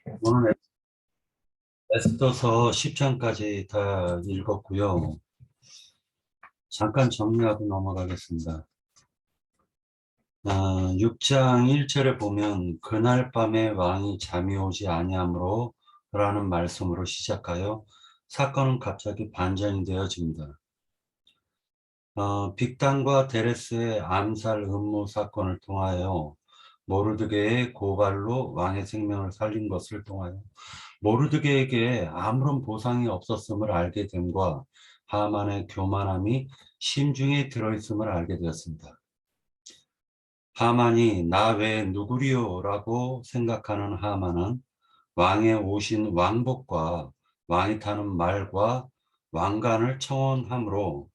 오늘 에스더서 10장까지 다 읽었고요. 잠깐 정리하고 넘어가겠습니다. 6장 1절에 보면 그날 밤에 왕이 잠이 오지 아니하므로 라는 말씀으로 시작하여 사건은 갑자기 반전이 되어집니다. 빅단과 데레스의 암살 음모 사건을 통하여 모르드게의 고발로 왕의 생명을 살린 것을 통하여 모르드게에게 아무런 보상이 없었음을 알게 됨과 하만의 교만함이 심중에 들어있음을 알게 되었습니다. 하만이 나 외에 누구리요? 라고 생각하는 하만은 왕의 오신 왕복과 왕이 타는 말과 왕관을 청원하므로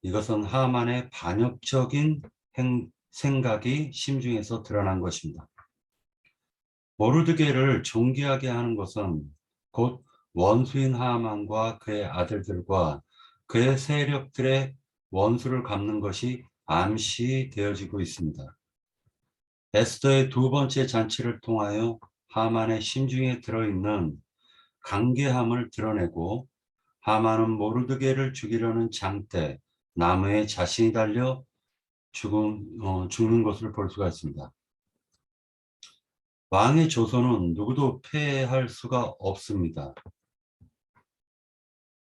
이것은 하만의 반역적인 생각이 심중에서 드러난 것입니다. 모르드게를 존귀하게 하는 것은 곧 원수인 하만과 그의 아들들과 그의 세력들의 원수를 갚는 것이 암시되어지고 있습니다. 에스더의 두 번째 잔치를 통하여 하만의 심중에 들어있는 간계함을 드러내고 하만은 모르드게를 죽이려는 장대 나무에 자신이 달려 죽는 것을 볼 수가 있습니다. 왕의 조서는 누구도 폐할 수가 없습니다.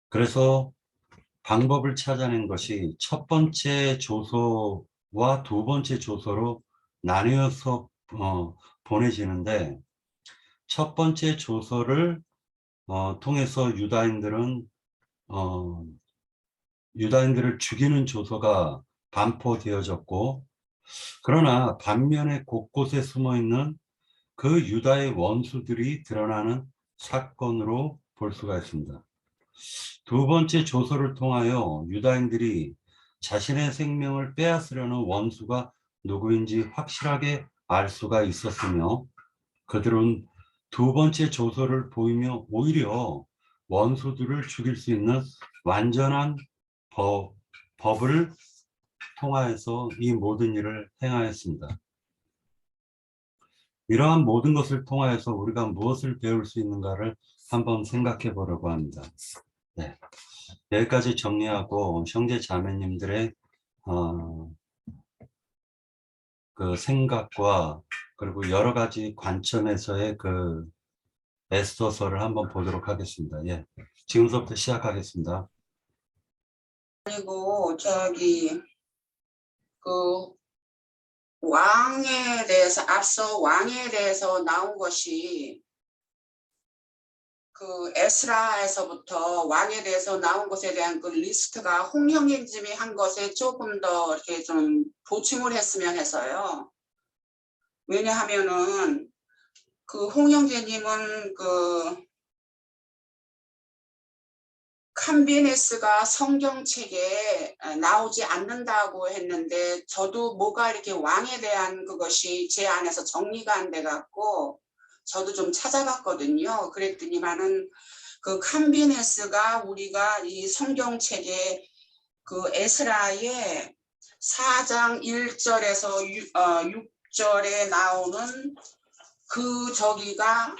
그래서 방법을 찾아낸 것이 첫 번째 조서와 두 번째 조서로 나뉘어서 보내지는데 첫 번째 조서를 통해서 유다인들을 죽이는 조서가 반포되어졌고 그러나 반면에 곳곳에 숨어있는 그 유다의 원수들이 드러나는 사건으로 볼 수가 있습니다. 두 번째 조서를 통하여 유다인들이 자신의 생명을 빼앗으려는 원수가 누구인지 확실하게 알 수가 있었으며 그들은 두 번째 조서를 보이며 오히려 원수들을 죽일 수 있는 완전한 법을 통하여서 이 모든 일을 행하였습니다. 이러한 모든 것을 통하여서 우리가 무엇을 배울 수 있는가를 한번 생각해 보려고 합니다. 네. 여기까지 정리하고 형제 자매님들의 그 생각과 그리고 여러 가지 관점에서의 그 에스더서를 한번 보도록 하겠습니다. 예. 지금부터 시작하겠습니다. 그리고 그 왕에 대해서 앞서 왕에 대해서 나온 것이 그 에스라에서부터 왕에 대해서 나온 것에 대한 그 리스트가 홍영인님이 한 것에 조금 더 이렇게 좀 보충을 했으면 해서요. 왜냐하면은 그 홍영재님은 그 캄비네스가 성경책에 나오지 않는다고 했는데 저도 뭐가 이렇게 왕에 대한 그것이 제 안에서 정리가 안 돼 갖고 저도 좀 찾아봤거든요. 그랬더니만은 그 캄비네스가 우리가 이 성경책에 그 에스라의 4장 1절에서 6절에 나오는 그 저기가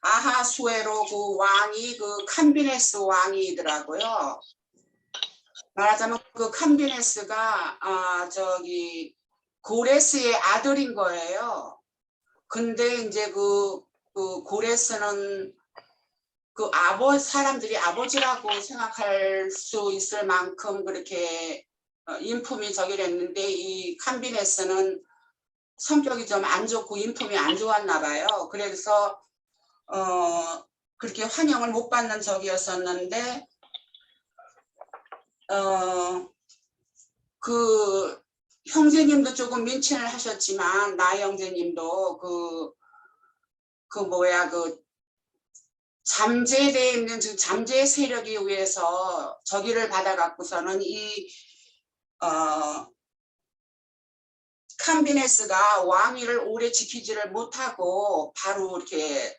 아하수에로 그 왕이 그 캄비네스 왕이더라고요. 말하자면 그 캄비네스가 고레스의 아들인 거예요. 근데 이제 그 고레스는 그 사람들이 아버지라고 생각할 수 있을 만큼 그렇게 인품이 저기랬는데 이 캄비네스는 성격이 좀 안 좋고 인품이 안 좋았나 봐요. 그래서 그렇게 환영을 못 받는 적이었었는데 그 형제님도 조금 민친을 하셨지만 나 형제님도 그 잠재되어 있는 잠재 세력에 의해서 저기를 받아갖고서는 이 캄비네스가 왕위를 오래 지키지를 못하고 바로 이렇게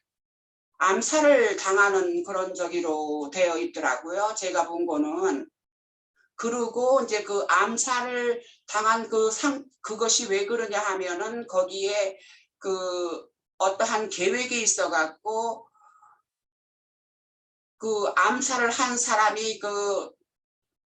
암살을 당하는 그런 저기로 되어 있더라고요. 제가 본 거는. 그리고 이제 그 암살을 당한 그것이 왜 그러냐 하면은 거기에 그 어떠한 계획이 있어 갖고 그 암살을 한 사람이 그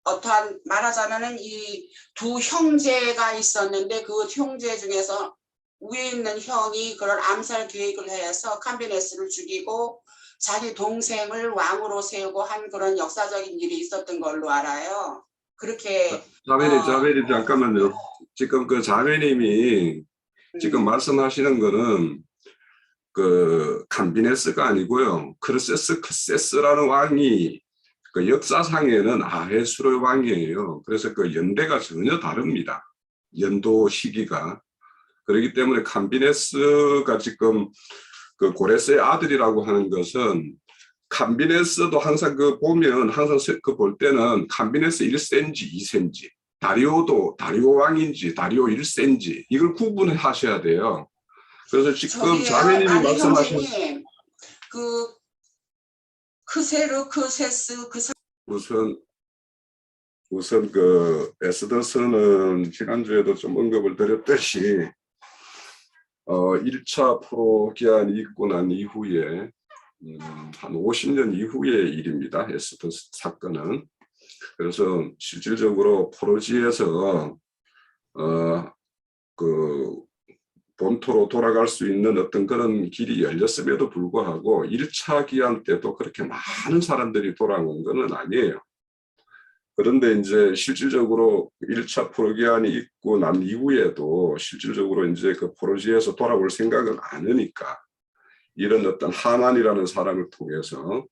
어떠한 말하자면은 이 두 형제가 있었는데 그 형제 중에서 위에 있는 형이 그런 암살 계획을 해서 캄비네스를 죽이고 자기 동생을 왕으로 세우고 한 그런 역사적인 일이 있었던 걸로 알아요. 그렇게 자매님 잠깐만요. 지금 그 자매님이 지금 말씀하시는 거는 그 캄비네스가 아니고요. 크세스라는 왕이 그 역사상에는 아헤수르 왕이에요. 그래서 그 연대가 전혀 다릅니다. 연도 시기가. 그렇기 때문에 캄비네스가 지금 그 고레스의 아들이라고 하는 것은 캄비네스도 항상 그 보면 항상 그 볼 때는 캄비네스 1세인지 2세인지 다리오 왕인지 다리오 1세인지 이걸 구분하셔야 돼요. 그래서 지금 자매님이 말씀하신 형제님 그 크세스 우선 그 에스더서는 지난주에도 좀 언급을 드렸듯이 1차 프로기안이 있고 난 이후에 한 50년 이후의 일입니다. 에스더 사건은. 그래서 실질적으로 포로지에서 그 본토로 돌아갈 수 있는 어떤 그런 길이 열렸음에도 불구하고 1차 기한 때도 그렇게 많은 사람들이 돌아온 것은 아니에요. 그런데 이제 실질적으로 1차 포로기한이 있고 난 이후에도 실질적으로 이제 그 포로지에서 돌아올 생각은 안 하니까 이런 어떤 하만이라는 사람을 통해서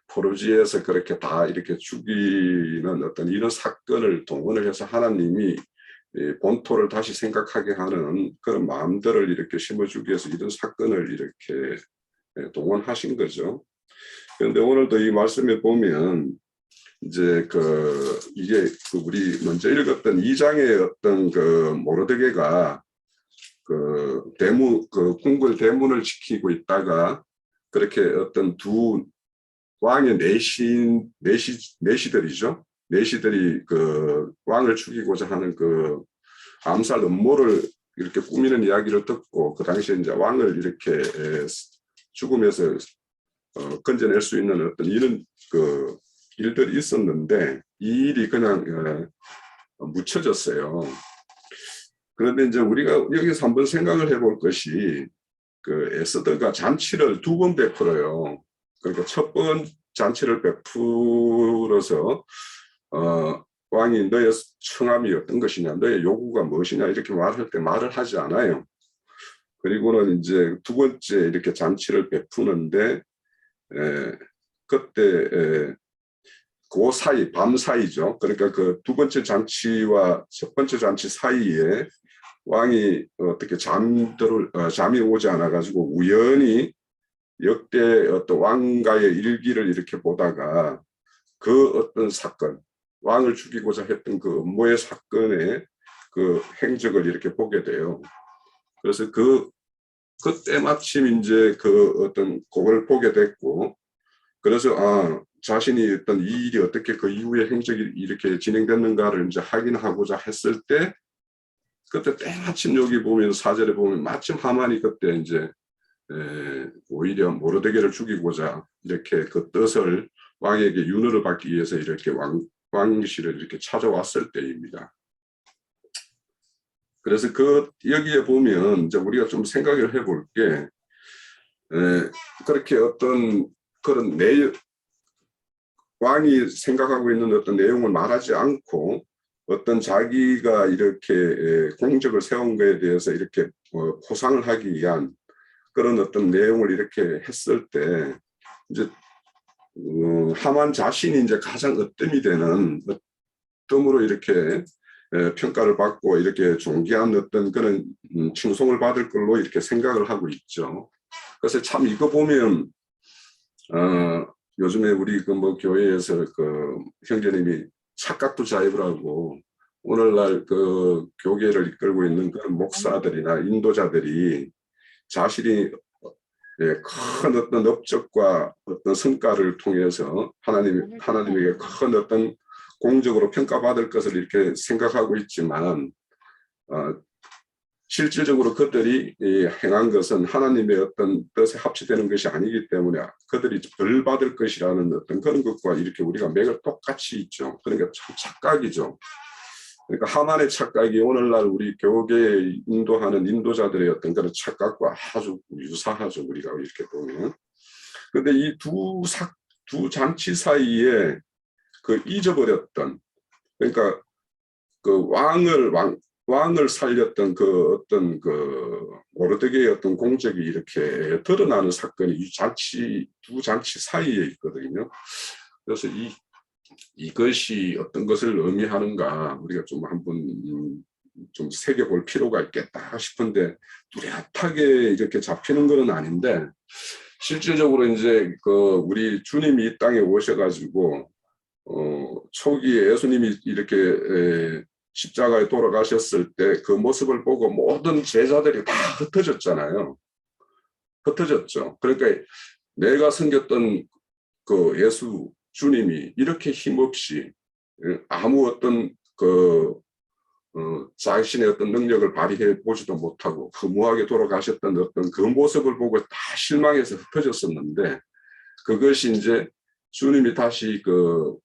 포로지에서 그렇게 다 이렇게 죽이는 어떤 이런 사건을 동원을 해서 하나님이 본토를 다시 생각하게 하는 그런 마음들을 이렇게 심어주기 위해서 이런 사건을 이렇게 동원하신 거죠. 그런데 오늘도 이 말씀에 보면 이제 이게 우리 먼저 읽었던 2장의 어떤 그 모르드게가 그 궁궐 대문을 지키고 있다가 그렇게 어떤 두 왕의 내시들이죠. 내시들이 그 왕을 죽이고자 하는 그 암살 음모를 이렇게 꾸미는 이야기를 듣고 그 당시에 이제 왕을 이렇게 죽음에서 건져낼 수 있는 어떤 이런 그 일들이 있었는데 이 일이 그냥 묻혀졌어요. 그런데 이제 우리가 여기서 한번 생각을 해볼 것이 그 에스더가 잔치를 2번 베풀어요. 그러니까 첫 번 잔치를 베풀어서 왕이 너의 청함이 어떤 것이냐, 너의 요구가 무엇이냐 이렇게 말할 때 말을 하지 않아요. 그리고는 이제 두 번째 이렇게 잔치를 베푸는데 그때 그 사이 밤 사이죠. 그러니까 그 두 번째 잔치와 첫 번째 잔치 사이에 왕이 어떻게 잠이 오지 않아 가지고 우연히 역대 어떤 왕가의 일기를 이렇게 보다가 그 어떤 사건, 왕을 죽이고자 했던 그 음모의 사건의 그 행적을 이렇게 보게 돼요. 그래서 그때 마침 이제 그 어떤 그걸 보게 됐고, 그래서 자신이 어떤 이 일이 어떻게 그 이후의 행적이 이렇게 진행됐는가를 이제 확인하고자 했을 때, 그때 때마침 여기 보면 4절에 보면 마침 하만이 그때 이제 오히려 모르드게를 죽이고자 이렇게 그 뜻을 왕에게 윤허를 받기 위해서 이렇게 왕실을 이렇게 찾아왔을 때입니다. 그래서 여기에 보면 이제 우리가 좀 생각을 해볼 게 그렇게 어떤 그런 왕이 생각하고 있는 어떤 내용을 말하지 않고 어떤 자기가 이렇게 공적을 세운 것에 대해서 이렇게 포상을 하기 위한 그런 어떤 내용을 이렇게 했을 때 이제 하만 자신이 이제 가장 으뜸이 되는 으뜸으로 이렇게 평가를 받고 이렇게 존귀한 어떤 그런 칭송을 받을 걸로 이렇게 생각을 하고 있죠. 그래서 참 이거 보면 요즘에 우리 뭐 교회에서 형제님이 착각도 자입을 하고 오늘날 교계를 이끌고 있는 그런 목사들이나 인도자들이 자신이 큰 어떤 업적과 어떤 성과를 통해서 하나님에게 큰 어떤 공적으로 평가받을 것을 이렇게 생각하고 있지만 실질적으로 그들이 행한 것은 하나님의 어떤 뜻에 합치되는 것이 아니기 때문에 그들이 벌 받을 것이라는 어떤 그런 것과 이렇게 우리가 맥을 똑같이 있죠. 그러니까 참 착각이죠. 그러니까 하만의 착각이 오늘날 우리 교계에 인도하는 인도자들의 어떤 그런 착각과 아주 유사하죠. 우리가 이렇게 보면. 그런데 이 두 장치 사이에 그 잊어버렸던, 그러니까 그 왕을 살렸던 그 어떤 그 모르드게의 어떤 공적이 이렇게 드러나는 사건이 이 두 장치 사이에 있거든요. 그래서 이것이 어떤 것을 의미하는가 우리가 좀 한번 좀 새겨볼 필요가 있겠다 싶은데 뚜렷하게 이렇게 잡히는 것은 아닌데 실질적으로 이제 그 우리 주님이 이 땅에 오셔가지고 초기에 예수님이 이렇게 십자가에 돌아가셨을 때 그 모습을 보고 모든 제자들이 다 흩어졌잖아요. 흩어졌죠. 그러니까 내가 섬겼던 그 예수 주님이 이렇게 힘없이 아무 어떤 그 자신의 어떤 능력을 발휘해 보지도 못하고 허무하게 돌아가셨던 어떤 그 모습을 보고 다 실망해서 흩어졌었는데 그것이 이제 주님이 다시 그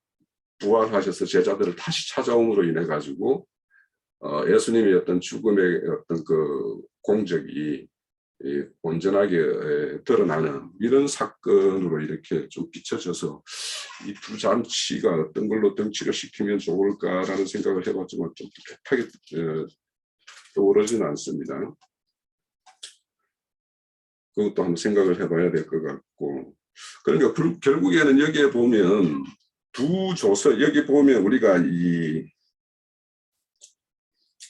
부활하셔서 제자들을 다시 찾아옴으로 인해 가지고 예수님의 어떤 죽음의 어떤 그 공적이 온전하게 드러나는 이런 사건으로 이렇게 좀 비춰져서 이 두 잔치가 어떤 걸로 등치를 시키면 좋을까라는 생각을 해봤지만 좀 뚜렷하게 떠오르지는 않습니다. 그것도 한번 생각을 해봐야 될 것 같고 그러니까 결국에는 여기에 보면 두 조서 여기 보면 우리가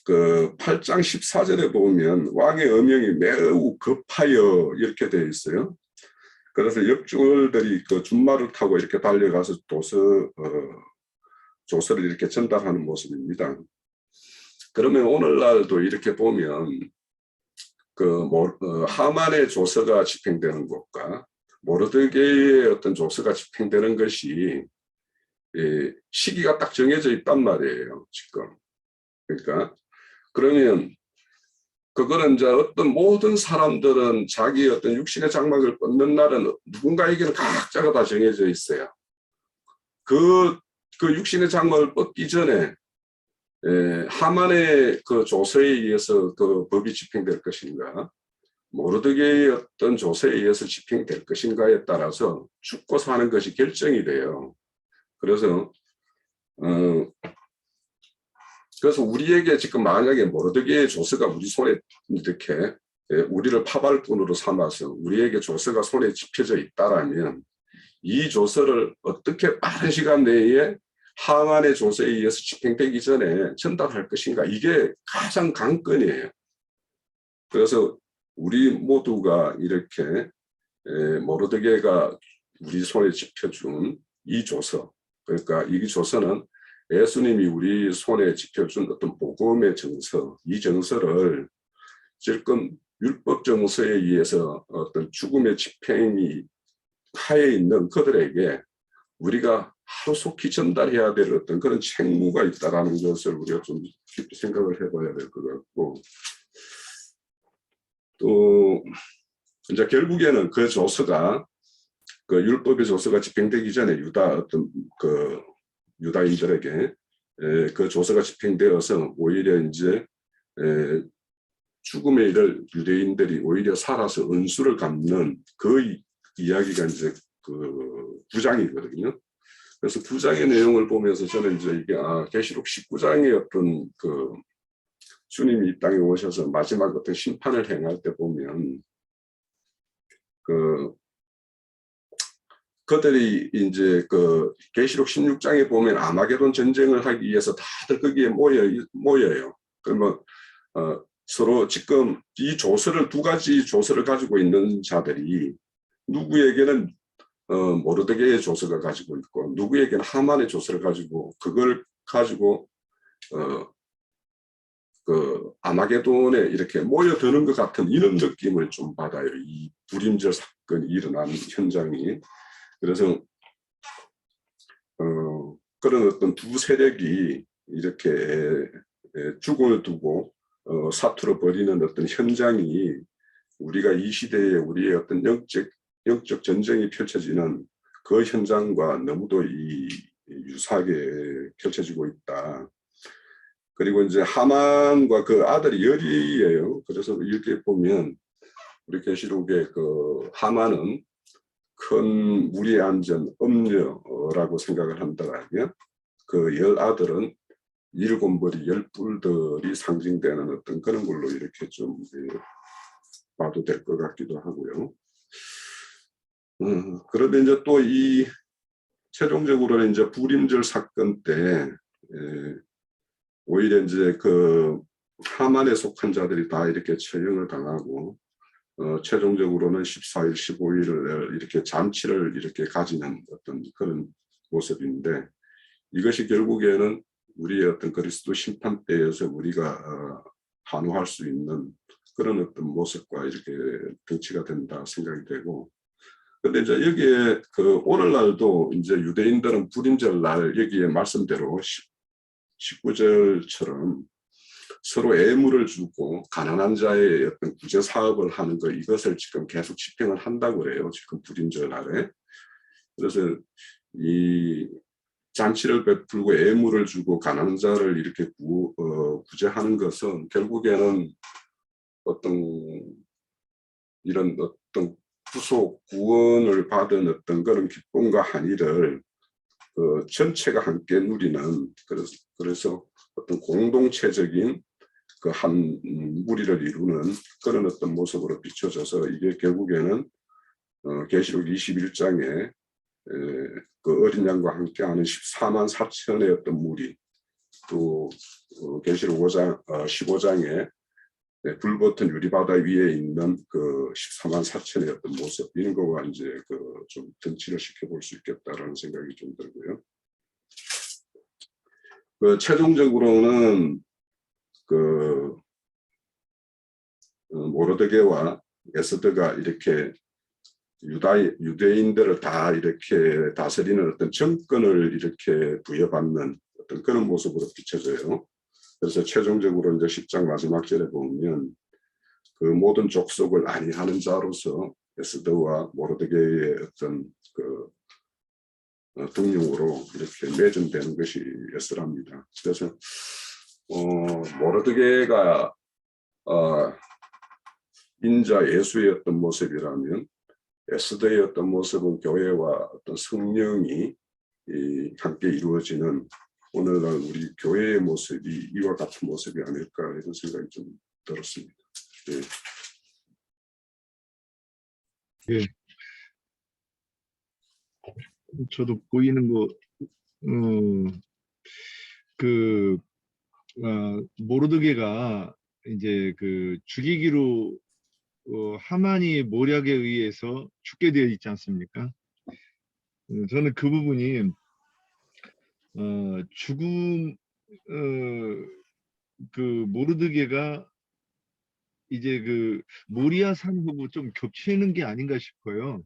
그 8장 14절에 보면 왕의 엄명이 매우 급하여 이렇게 되어 있어요. 그래서 역주월들이 그 준말을 타고 이렇게 달려가서 조서를 이렇게 전달하는 모습입니다. 그러면 오늘날도 이렇게 보면 그 하만의 조서가 집행되는 것과 모르드게의 어떤 조서가 집행되는 것이 시기가 딱 정해져 있단 말이에요, 지금. 그러니까 그러면 그거는 이제 어떤 모든 사람들은 자기 어떤 육신의 장막을 뻗는 날은 누군가에게는 각자가 다 정해져 있어요. 그 육신의 장막을 뻗기 전에 하만의 그 조서에 의해서 그 법이 집행될 것인가, 모르드게의 어떤 조서에 의해서 집행될 것인가에 따라서 죽고 사는 것이 결정이 돼요. 그래서 우리에게 지금 만약에 모르드게의 조서가 우리 손에 이렇게 우리를 파발꾼으로 삼아서 우리에게 조서가 손에 집혀져 있다라면 이 조서를 어떻게 빠른 시간 내에 하만의 조서에 의해서 집행되기 전에 전달할 것인가, 이게 가장 관건이에요. 그래서 우리 모두가 이렇게 모르드게가 우리 손에 집혀준 이 조서, 그러니까 이 조서는 예수님이 우리 손에 지켜준 어떤 복음의 정서, 이 정서를 지금 율법 정서에 의해서 어떤 죽음의 집행이 하에 있는 그들에게 우리가 하루속히 전달해야 될 어떤 그런 책무가 있다라는 것을 우리가 좀 깊이 생각을 해봐야 될 것 같고, 또 이제 결국에는 그 조서가 그 율법의 조서가 집행되기 전에 유다인들에게 그 조서가 집행되어서 오히려 이제 죽음의 일을 유대인들이 오히려 살아서 은수를 갚는 그 이야기가 이제 그 9장이거든요. 그래서 9장의 내용을 보면서 저는 이제 이게 계시록 19장의 어떤 그 주님이 이 땅에 오셔서 마지막 어떤 심판을 행할 때 보면 그들이 이제 그 계시록 16장에 보면 아마게돈 전쟁을 하기 위해서 다들 거기에 모여요. 그러면 서로 지금 이 조서를 두 가지 조서를 가지고 있는 자들이 누구에게는 모르드게의 조서가 가지고 있고 누구에게는 하만의 조서를 가지고 그걸 가지고 그 아마게돈에 이렇게 모여드는 것 같은 이런 느낌을 좀 받아요. 이 불임절 사건이 일어난 현장이. 그래서 그런 어떤 두 세력이 이렇게 죽음을 두고 사투를 벌이는 어떤 현장이 우리가 이 시대에 우리의 어떤 영적 전쟁이 펼쳐지는 그 현장과 너무도 유사하게 펼쳐지고 있다. 그리고 이제 하만과 그 아들이 열이에요. 그래서 이렇게 보면 우리 계시록에 그 하만은 큰 무리에 앉은 음녀라고 생각을 한다면 그 열 아들은 일곱 머리 열 뿔들이 상징되는 어떤 그런 걸로 이렇게 좀 봐도 될 것 같기도 하고요. 그런데 이제 또 이 최종적으로는 이제 불임절 사건 때 오히려 이제 그 하만에 속한 자들이 다 이렇게 처형을 당하고 최종적으로는 14일, 15일을 이렇게 잔치를 이렇게 가지는 어떤 그런 모습인데 이것이 결국에는 우리의 어떤 그리스도 심판 때에서 우리가 환호할 수 있는 그런 어떤 모습과 이렇게 등치가 된다 생각이 되고 근데 이제 여기에 그 오늘날도 이제 유대인들은 불임절 날 여기에 말씀대로 19절처럼 서로 애물을 주고 가난한 자의 어떤 구제 사업을 하는 거 이것을 지금 계속 집행을 한다고 그래요. 지금 불임절 날에. 그래서 이 잔치를 베풀고 애물을 주고 가난한 자를 이렇게 구제하는 것은 결국에는 어떤 이런 어떤 구속 구원을 받은 어떤 그런 기쁨과 한의를 전체가 함께 누리는 그래서 어떤 공동체적인 그 한 무리를 이루는 그런 어떤 모습으로 비춰져서 이게 결국에는 계시록 21장에 그 어린 양과 함께하는 14만 4천의 어떤 무리 또 계시록 15장에 불붙은 유리바다 위에 있는 그 14만 4천의 어떤 모습 이런 거와 이제 그 좀 등치를 시켜볼 수 있겠다라는 생각이 좀 들고요. 그 최종적으로는 그 모르드게와 에스더가 이렇게 유대인들을 다 이렇게 다스리는 어떤 정권을 이렇게 부여받는 어떤 그런 모습으로 비춰져요. 그래서 최종적으로 이제 10장 마지막 절에 보면 그 모든 족속을 안위하는 자로서 에스더와 모르드게의 어떤 그 등용으로 이렇게 매진되는 것이 에스더랍니다. 그래서 모르드게가 인자 예수의 어떤 모습이라면 에스더의 어떤 모습은 교회와 어떤 성령이 함께 이루어지는 오늘날 우리 교회의 모습이 이와 같은 모습이 아닐까 이런 생각이 좀 들었습니다. 예. 예. 저도 보이는 거, 모르드게가 이제 그 죽이기로 하만이 모략에 의해서 죽게 되어 있지 않습니까? 저는 그 부분이 죽음 그 모르드게가 이제 그 모리아산하고 좀 겹치는 게 아닌가 싶어요.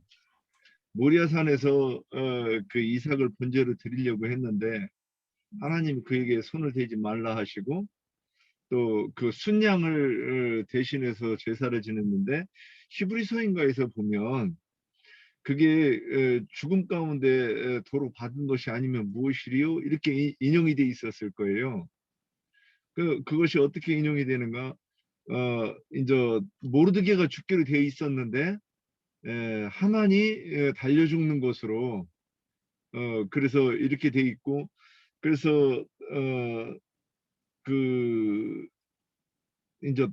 모리아산에서 그 이삭을 번제로 드리려고 했는데 하나님이 그에게 손을 대지 말라 하시고 또 그 순양을 대신해서 제사를 지냈는데 히브리서인가에서 보면 그게 죽음 가운데 도로 받은 것이 아니면 무엇이리요? 이렇게 인용이 돼 있었을 거예요. 그것이 어떻게 인용이 되는가? 이제 모르드게가 죽기로 되어 있었는데 하만이 달려 죽는 것으로 그래서 이렇게 돼 있고 그래서 그 이제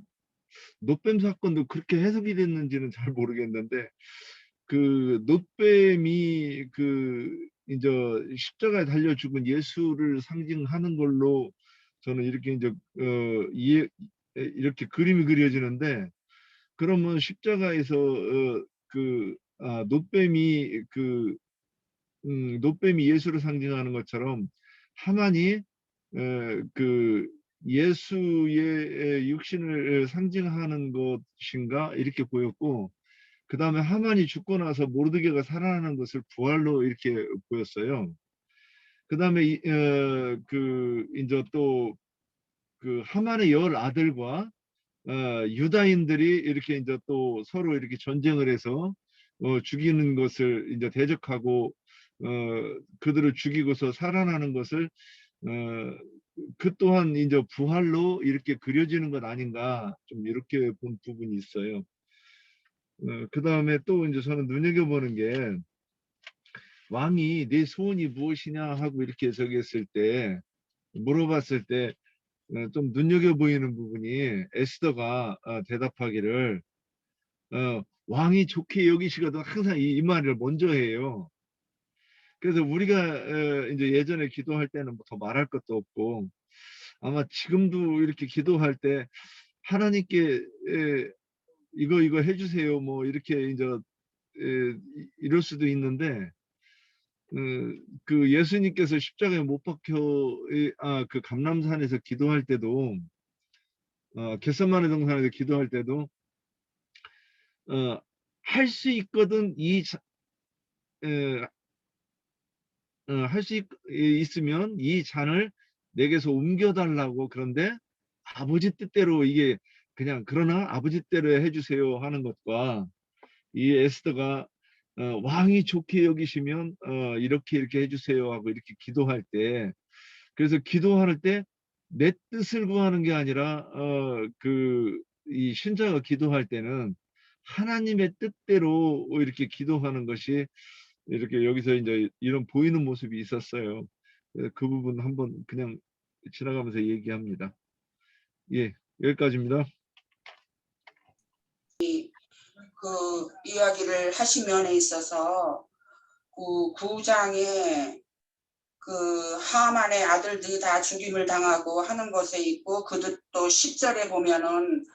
놋뱀 사건도 그렇게 해석이 됐는지는 잘 모르겠는데 그 놋뱀이 그 이제 십자가에 달려 죽은 예수를 상징하는 걸로 저는 이렇게 이제 이렇게 그림이 그려지는데 그러면 십자가에서 놋뱀이 놋뱀이 예수를 상징하는 것처럼 하만이 그 예수의 육신을 상징하는 것인가 이렇게 보였고 그 다음에 하만이 죽고 나서 모르드게가 살아나는 것을 부활로 이렇게 보였어요. 그다음에 이제 또 그 하만의 10아들과 유다인들이 이렇게 이제 또 서로 이렇게 전쟁을 해서 죽이는 것을 이제 대적하고 그들을 죽이고서 살아나는 것을 그 또한 이제 부활로 이렇게 그려지는 것 아닌가, 좀 이렇게 본 부분이 있어요. 그 다음에 또 이제 저는 눈여겨보는 게, 왕이 내 소원이 무엇이냐 하고 이렇게 저기 했을 때, 물어봤을 때 좀 눈여겨 보이는 부분이, 에스더가 대답하기를 왕이 좋게 여기시거든, 항상 이 말을 먼저 해요. 그래서 우리가 이제 예전에 기도할 때는 뭐 더 말할 것도 없고, 아마 지금도 이렇게 기도할 때 하나님께 이거 해주세요 뭐 이렇게 이제 이럴 수도 있는데, 그 예수님께서 십자가에 못 박혀 그 감람산에서 기도할 때도, 겟세마네 동산에서 기도할 때도 할 수 있거든, 할 수 있으면 이 잔을 내게서 옮겨달라고. 그런데 아버지 뜻대로 이게 그냥, 그러나 아버지 뜻대로 해주세요 하는 것과, 이 에스더가 왕이 좋게 여기시면 이렇게 해주세요 하고 이렇게 기도할 때, 그래서 기도할 때 내 뜻을 구하는 게 아니라 이 신자가 기도할 때는 하나님의 뜻대로 이렇게 기도하는 것이, 이렇게 여기서 이제 이런 보이는 모습이 있었어요. 그 부분 한번 그냥 지나가면서 얘기합니다. 예, 여기까지입니다. 그 이야기를 하신 면에 있어서 그 9장에 그 하만의 아들들이 다 죽임을 당하고 하는 것에 있고, 그도 또 10절에 보면은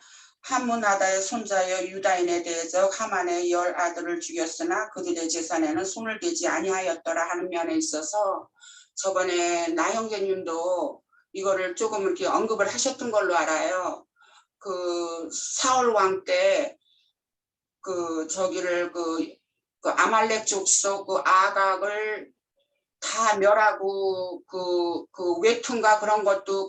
함문하다의 손자여 유다인에 대해서 하만의 10아들을 죽였으나 그들의 재산에는 손을 대지 아니하였더라 하는 면에 있어서, 저번에 나 형제님도 이거를 조금 이렇게 언급을 하셨던 걸로 알아요. 그 사울 왕 때 그 저기를 그 아말렉 족속 그 아각을 다 멸하고 그 외투인가 그런 것도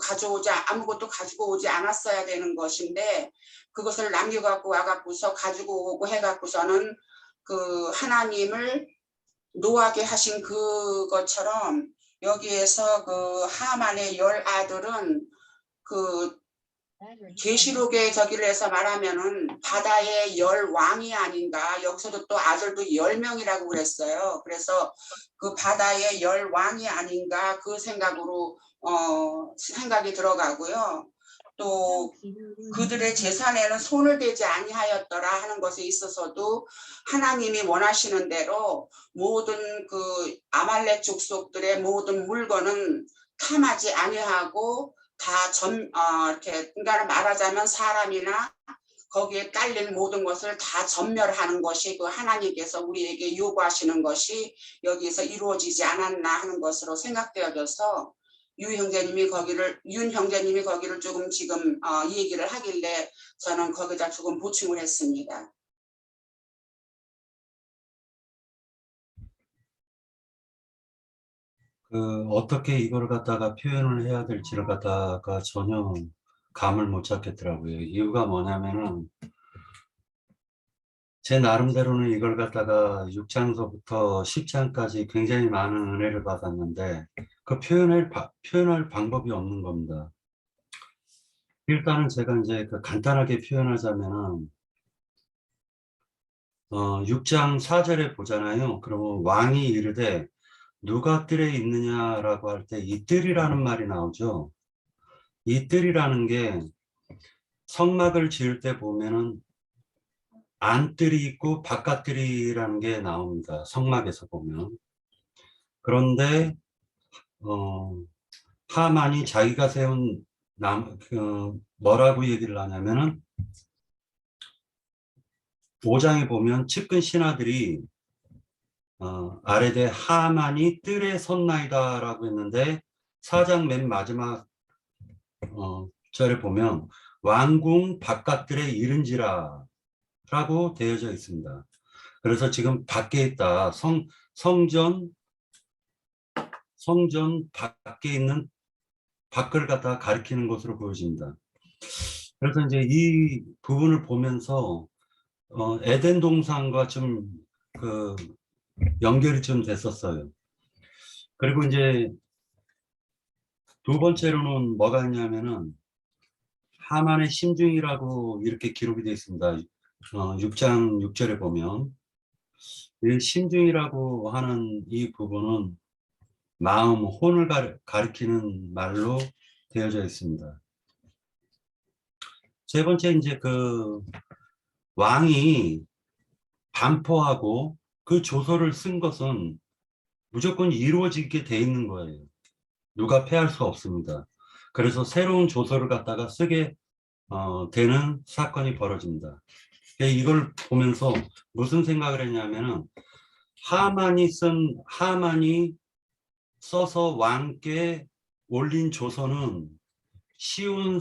아무것도 가지고 오지 않았어야 되는 것인데, 그것을 남겨갖고 와갖고서 가지고 오고 해갖고서는 그 하나님을 노하게 하신 그것처럼, 여기에서 그 하만의 10아들은 그 계시록의 저기를 해서 말하면은 바다의 10왕이 아닌가, 여기서도 또 아들도 10명이라고 그랬어요. 그래서 그 바다의 10왕이 아닌가, 그 생각으로 생각이 들어가고요. 또 그들의 재산에는 손을 대지 아니하였더라 하는 것에 있어서도 하나님이 원하시는 대로 모든 그 아말렉 족속들의 모든 물건은 탐하지 아니하고 다 이렇게, 그러니까 말하자면 사람이나 거기에 딸린 모든 것을 다 전멸하는 것이 그 하나님께서 우리에게 요구하시는 것이 여기에서 이루어지지 않았나 하는 것으로 생각되어져서, 윤 형제님이 거기를 조금 지금 얘기를 하길래 저는 거기다 조금 보충을 했습니다. 어떻게 이걸 갖다가 표현을 해야 될지를 갖다가 전혀 감을 못 잡겠더라고요. 이유가 뭐냐면은, 제 나름대로는 이걸 갖다가 6장서부터 10장까지 굉장히 많은 은혜를 받았는데, 그 표현할 방법이 없는 겁니다. 일단은 제가 이제 간단하게 표현하자면은, 6장 4절에 보잖아요. 그러면 왕이 이르되 누가 뜰에 있느냐라고 할 때 이 뜰이라는 말이 나오죠. 이 뜰이라는 게 성막을 지을 때 보면은 안뜰이 있고 바깥뜰이라는 게 나옵니다. 성막에서 보면. 그런데 하만이 자기가 세운 뭐라고 얘기를 하냐면은 5장에 보면 측근 신하들이 아래대 하만이 뜰에 섰나이다 라고 했는데, 4장 맨 마지막 절에 보면 왕궁 바깥뜰에 이른지라 라고 되어져 있습니다. 그래서 지금 밖에 있다, 성전 밖에 있는 밖을 갖다가 가리키는 것으로 보여집니다. 그래서 이제 이 부분을 보면서 에덴 동산과 좀 그 연결이 좀 됐었어요. 그리고 이제 두 번째로는 뭐가 있냐면은 하만의 심중이라고 이렇게 기록이 되어 있습니다. 6장 6절에 보면 이 심중이라고 하는 이 부분은 마음, 혼을 가리키는 말로 되어져 있습니다. 세 번째 이제 그 왕이 반포하고 그 조서를 쓴 것은 무조건 이루어지게 돼 있는 거예요. 누가 패할 수 없습니다. 그래서 새로운 조서를 갖다가 쓰게 되는 사건이 벌어집니다. 이걸 보면서 무슨 생각을 했냐면은 하만이 써서 왕께 올린 조서는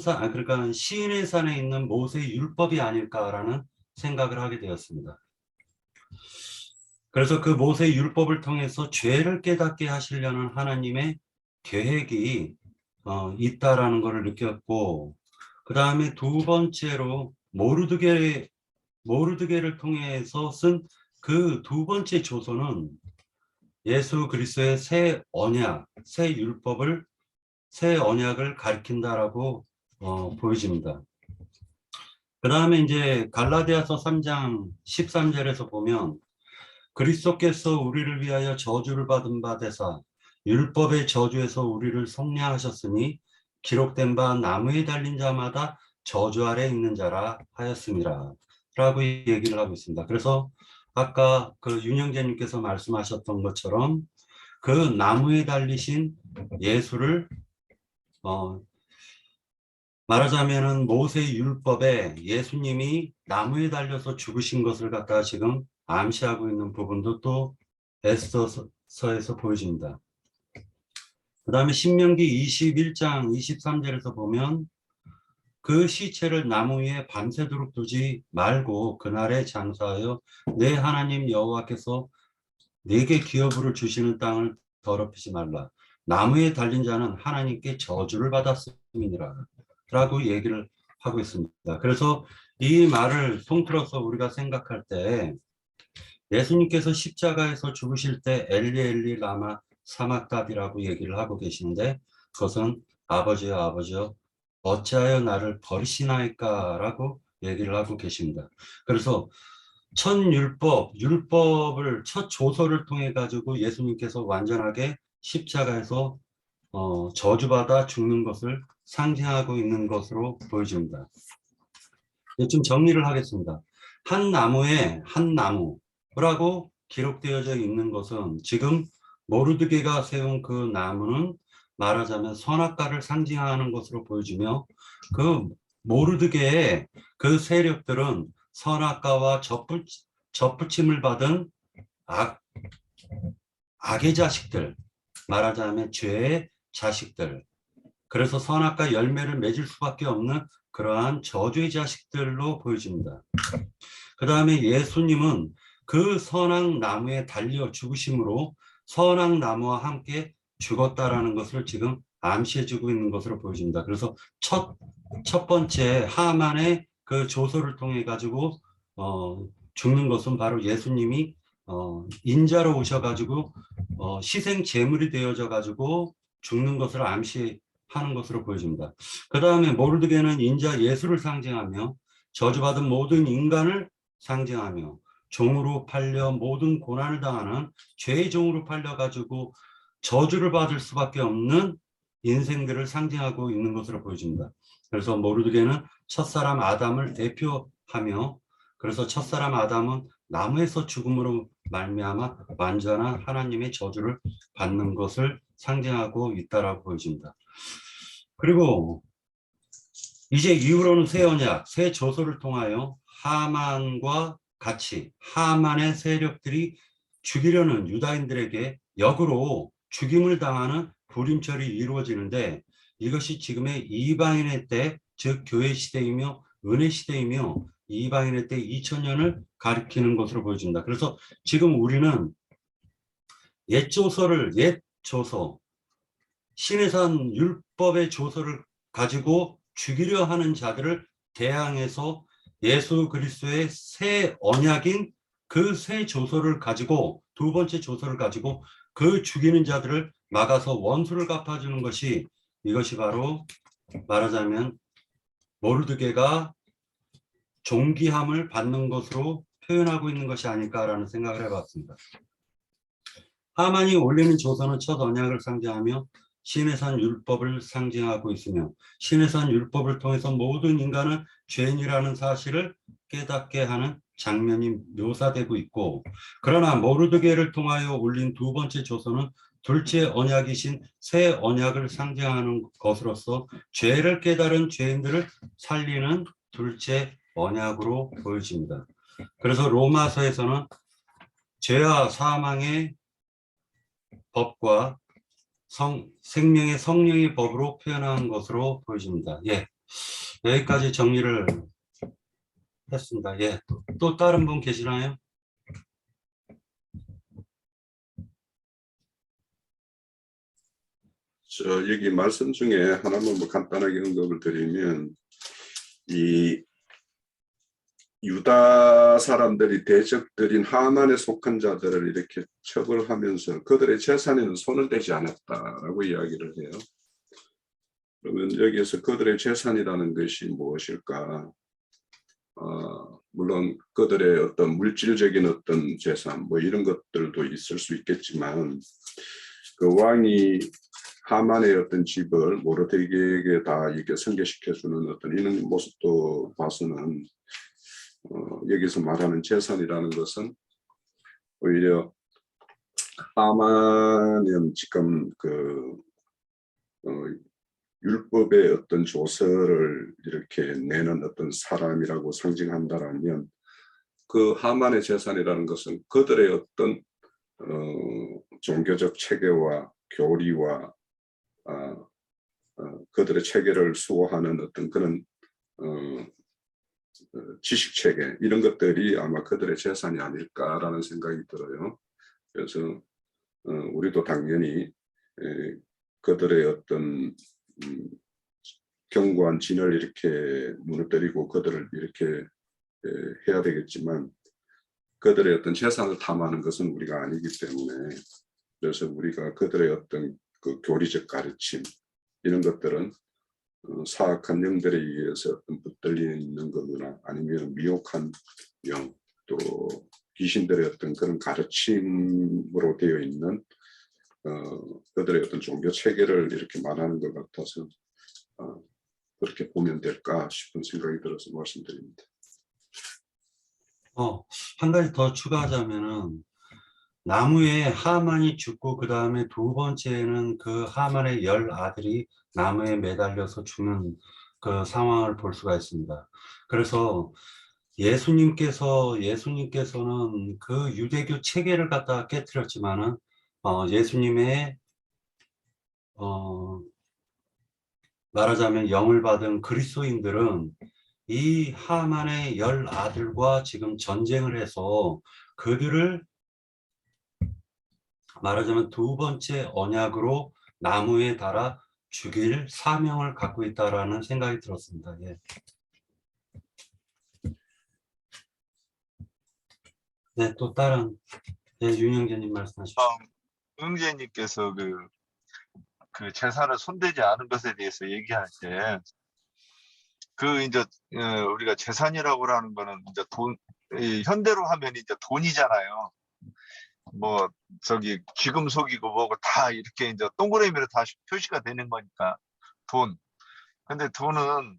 그러니까 시인의 산에 있는 모세의 율법이 아닐까라는 생각을 하게 되었습니다. 그래서 그 모세의 율법을 통해서 죄를 깨닫게 하시려는 하나님의 계획이 있다라는 것을 느꼈고, 그 다음에 두 번째로 모르드게를 통해서 쓴 그 두 번째 조서는 예수 그리스도의 새 언약, 새 율법을, 새 언약을 가리킨다라고 보여집니다. 그 다음에 이제 갈라디아서 3장 13절에서 보면 그리스도께서 우리를 위하여 저주를 받은 바 되사 율법의 저주에서 우리를 속량하셨으니 기록된 바 나무에 달린 자마다 저주 아래 있는 자라 하였습니다. 라고 얘기를 하고 있습니다. 그래서 아까 그 윤영재님께서 말씀하셨던 것처럼 그 나무에 달리신 예수를 말하자면은 모세의 율법에 예수님이 나무에 달려서 죽으신 것을 갖다가 지금 암시하고 있는 부분도 또 에스더서에서 보여집니다. 그 다음에 신명기 21장 23절에서 보면 그 시체를 나무 위에 밤새도록 두지 말고 그날에 장사하여 내 하나님 여호와께서 네게 기업으로 주시는 땅을 더럽히지 말라. 나무에 달린 자는 하나님께 저주를 받았음이니라 라고 얘기를 하고 있습니다. 그래서 이 말을 통틀어서 우리가 생각할 때 예수님께서 십자가에서 죽으실 때 엘리 엘리 라마 사막답이라고 얘기를 하고 계시는데 그것은 아버지여 아버지여 어찌하여 나를 버리시나이까 라고 얘기를 하고 계십니다. 그래서 첫 율법을 첫 조서를 통해 가지고 예수님께서 완전하게 십자가에서 저주받아 죽는 것을 상징하고 있는 것으로 보여집니다. 좀 정리를 하겠습니다. 한 나무에 한 나무라고 기록되어져 있는 것은 지금 모르드게가 세운 그 나무는 말하자면 선악과를 상징하는 것으로 보여지며 그 모르드게의 그 세력들은 선악과와 접붙임을 받은 악의 자식들, 말하자면 죄의 자식들, 그래서 선악과 열매를 맺을 수밖에 없는 그러한 저주의 자식들로 보여집니다. 그 다음에 예수님은 그 선악 나무에 달려 죽으심으로 선악 나무와 함께 죽었다라는 것을 지금 암시해주고 있는 것으로 보여집니다. 그래서 첫 번째 하만의 그 조서를 통해 가지고 죽는 것은 바로 예수님이 인자로 오셔가지고 희생 제물이 되어져 가지고 죽는 것을 암시하는 것으로 보여집니다. 그 다음에 모르드게는 인자 예수를 상징하며 저주받은 모든 인간을 상징하며 종으로 팔려 모든 고난을 당하는 죄의 종으로 팔려 가지고 저주를 받을 수밖에 없는 인생들을 상징하고 있는 것으로 보여집니다. 그래서 모르드게는 첫사람 아담을 대표하며 그래서 첫사람 아담은 나무에서 죽음으로 말미암아 완전한 하나님의 저주를 받는 것을 상징하고 있다라고 보여집니다. 그리고 이제 이후로는 새 언약, 새 조서를 통하여 하만과 같이 하만의 세력들이 죽이려는 유다인들에게 역으로 죽임을 당하는 불임철이 이루어지는데 이것이 지금의 이방인의 때, 즉 교회 시대이며 은혜 시대이며 이방인의 때 2000년을 가리키는 것으로 보여집니다. 그래서 지금 우리는 옛 조서, 신해산 율법의 조서를 가지고 죽이려 하는 자들을 대항해서 예수 그리스도의 새 언약인 그 새 조서를 가지고, 두 번째 조서를 가지고 그 죽이는 자들을 막아서 원수를 갚아주는 것이, 이것이 바로 말하자면 모르드게가 존귀함을 받는 것으로 표현하고 있는 것이 아닐까라는 생각을 해봤습니다. 하만이 올리는 조서는 첫 언약을 상징하며 시내산 율법을 상징하고 있으며, 시내산 율법을 통해서 모든 인간은 죄인이라는 사실을 깨닫게 하는 장면이 묘사되고 있고, 그러나 모르드게를 통하여 올린 두 번째 조서는 둘째 언약이신 새 언약을 상징하는 것으로서 죄를 깨달은 죄인들을 살리는 둘째 언약으로 보여집니다. 그래서 로마서에서는 죄와 사망의 법과 생명의 성령의 법으로 표현한 것으로 보여집니다. 예, 여기까지 정리를 했습니다. 예, 또 다른 분 계시나요? 여기 말씀 중에 하나만 뭐 간단하게 언급을 드리면, 이 유다 사람들이 대적들인 하만에 속한 자들을 이렇게 처벌하면서 그들의 재산에는 손을 대지 않았다라고 이야기를 해요. 그러면 여기에서 그들의 재산이라는 것이 무엇일까? 물론 그들의 어떤 물질적인 어떤 재산 뭐 이런 것들도 있을 수 있겠지만, 그 왕이 하만의 어떤 집을 모르드게에게 다 이렇게 승계시켜주는 어떤 이런 모습도 봐서는 여기서 말하는 재산이라는 것은 오히려 하만은 지금 그 율법의 어떤 조서를 이렇게 내는 어떤 사람이라고 상징한다라면, 그 하만의 재산이라는 것은 그들의 어떤 종교적 체계와 교리와 그들의 체계를 수호하는 어떤 그런 지식 체계, 이런 것들이 아마 그들의 재산이 아닐까라는 생각이 들어요. 그래서 우리도 당연히 그들의 어떤 견고한 진을 이렇게 무너뜨리고 그들을 이렇게 해야 되겠지만, 그들의 어떤 재산을 탐하는 것은 우리가 아니기 때문에, 그래서 우리가 그들의 어떤 그 교리적 가르침 이런 것들은 사악한 영들에 의해서 어떤 붙들려 있는 거거나 아니면 미혹한 영, 또 귀신들의 어떤 그런 가르침으로 되어 있는 그들의 어떤 종교 체계를 이렇게 말하는 것 같아서 그렇게 보면 될까 싶은 생각이 들어서 말씀드립니다. 한 가지 더 추가하자면은, 나무에 하만이 죽고 그 다음에 두 번째는 그 하만의 10아들이 나무에 매달려서 죽는 그 상황을 볼 수가 있습니다. 그래서 예수님께서는 그 유대교 체계를 갖다가 깨뜨렸지만은 예수님의 말하자면 영을 받은 그리스도인들은 이 하만의 10아들과 지금 전쟁을 해서 그들을 말하자면 두 번째 언약으로 나무에 달아 죽일 사명을 갖고 있다라는 생각이 들었습니다. 예. 네, 또 다른 윤영재님 말씀하십시오. 응재님께서 그 재산을 손대지 않은 것에 대해서 얘기할 때, 이제 우리가 재산이라고 하는 거는 이제 현대로 하면 이제 돈이잖아요. 뭐 귀금속이고 뭐고 다 이렇게 이제 동그라미로 다 표시가 되는 거니까 돈. 근데 돈은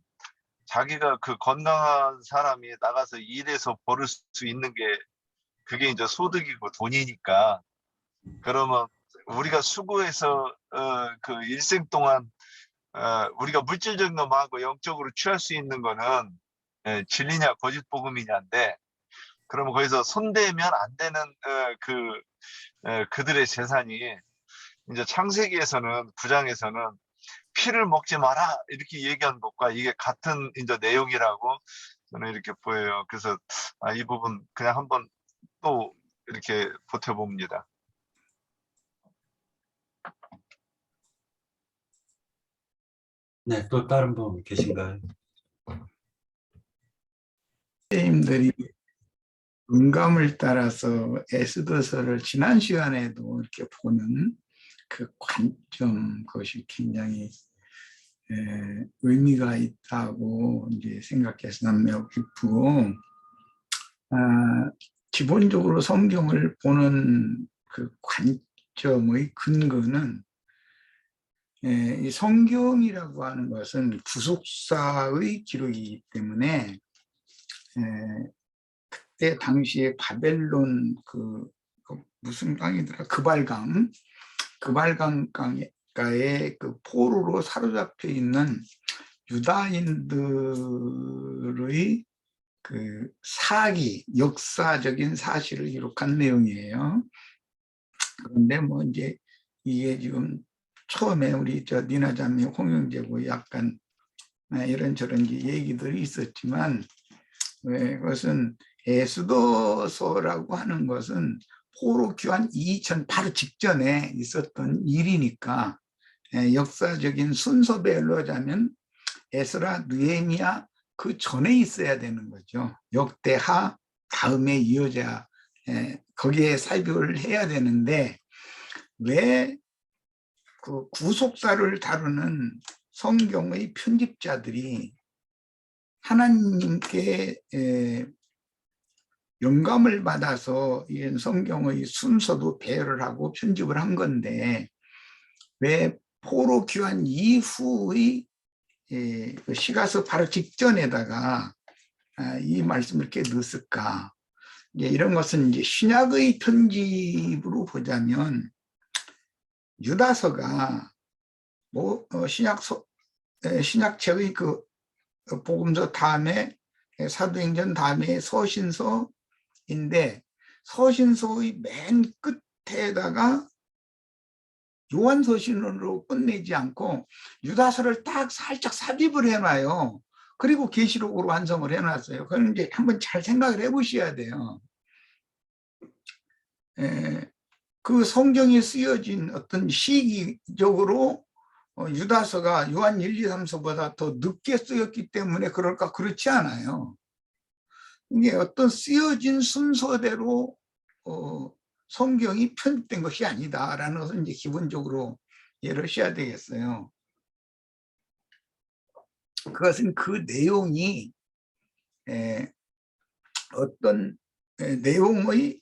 자기가 그 건강한 사람이 나가서 일해서 벌을 수 있는 게 그게 이제 소득이고 돈이니까, 그러면 우리가 수고해서 그 일생 동안 우리가 물질적인 것하고 영적으로 취할 수 있는 거는 진리냐 거짓 복음이냐인데, 그러면 거기서 손대면 안 되는 그들의 재산이 이제 창세기에서는 9장에서는 피를 먹지 마라 이렇게 얘기한 것과 이게 같은 이제 내용이라고 저는 이렇게 보여요. 그래서 이 부분 그냥 한번 또 이렇게 보태봅니다. 네, 또 다른 분 계신가요? 선생님들이 음감을 따라서 에스더서를 지난 시간에도 이렇게 보는 그 관점, 그것이 굉장히 의미가 있다고 이제 생각해서 난 매우 기쁘고, 기본적으로 성경을 보는 그 관점의 근거는 이 성경이라고 하는 것은 구속사의 기록이기 때문에 그때 당시에 바벨론 그 무슨 강이더라, 그발강가에 그 포로로 사로잡혀 있는 유다인들의 그 사기, 역사적인 사실을 기록한 내용이에요. 그런데 뭐 이제 이게 지금 처음에 우리 저 니나 자매 홍영재고 약간 이런저런 얘기들이 있었지만, 그것은 에스더서라고 하는 것은 포로 귀환 이전 바로 직전에 있었던 일이니까 역사적인 순서별로 하자면 에스라, 느헤미야 그 전에 있어야 되는 거죠. 역대하 다음에 이어져야 거기에 살펴를 해야 되는데, 왜 그 구속사를 다루는 성경의 편집자들이 하나님께 영감을 받아서 이 성경의 순서도 배열을 하고 편집을 한 건데, 왜 포로 귀환 이후의 시가서 바로 직전에다가 이 말씀을 이렇게 넣었을까? 이제 이런 것은 이제 신약의 편집으로 보자면 유다서가 뭐 신약책의 그 복음서 다음에 사도행전 다음에 서신서인데, 서신서의 맨 끝에다가 요한서신으로 끝내지 않고 유다서를 딱 살짝 삽입을 해놔요. 그리고 계시록으로 완성을 해놨어요. 그건 이제 한번 잘 생각을 해보셔야 돼요. 그 성경에 쓰여진 어떤 시기적으로 유다서가 요한 1, 2, 3서보다 더 늦게 쓰였기 때문에 그럴까? 그렇지 않아요. 이게 어떤 쓰여진 순서대로 성경이 편집된 것이 아니다라는 것을 이제 기본적으로 이해를 하셔야 되겠어요. 그것은 그 내용이 어떤 내용의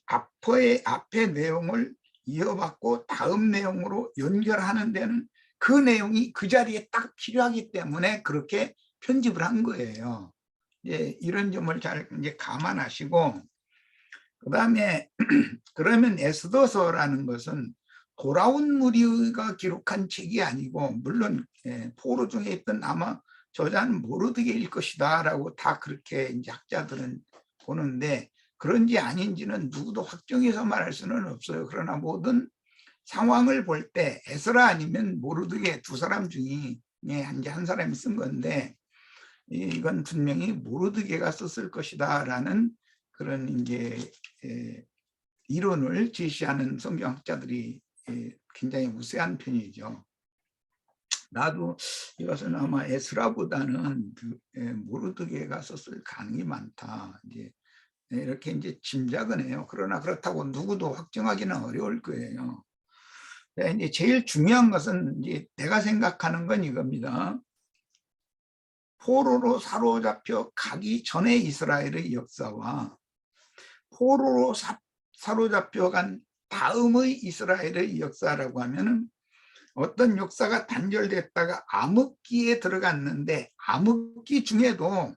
앞의 내용을 이어받고 다음 내용으로 연결하는 데는 그 내용이 그 자리에 딱 필요하기 때문에 그렇게 편집을 한 거예요. 이제 이런 점을 잘 이제 감안하시고, 그 다음에 그러면 에스더서라는 것은 돌아온 무리가 기록한 책이 아니고, 물론 포로 중에 있던 아마 저자는 모르드게일 것이다라고 다 그렇게 이제 학자들은 보는데, 그런지 아닌지는 누구도 확정해서 말할 수는 없어요. 그러나 모든 상황을 볼 때 에스라 아니면 모르드게 두 사람 중에 한 사람이 쓴 건데, 이건 분명히 모르드게가 썼을 것이다라는 그런 이제 이론을 제시하는 성경학자들이 굉장히 우세한 편이죠. 나도 이것은 아마 에스라보다는 모르드게가 썼을 가능성이 많다, 이제 이렇게 이제 짐작은 해요. 그러나 그렇다고 누구도 확정하기는 어려울 거예요. 이제 제일 중요한 것은 이제 내가 생각하는 건 이겁니다. 포로로 사로잡혀 가기 전에 이스라엘의 역사와 포로로 사로잡혀 간 다음의 이스라엘의 역사라고 하면은 어떤 역사가 단절됐다가 암흑기에 들어갔는데, 암흑기 중에도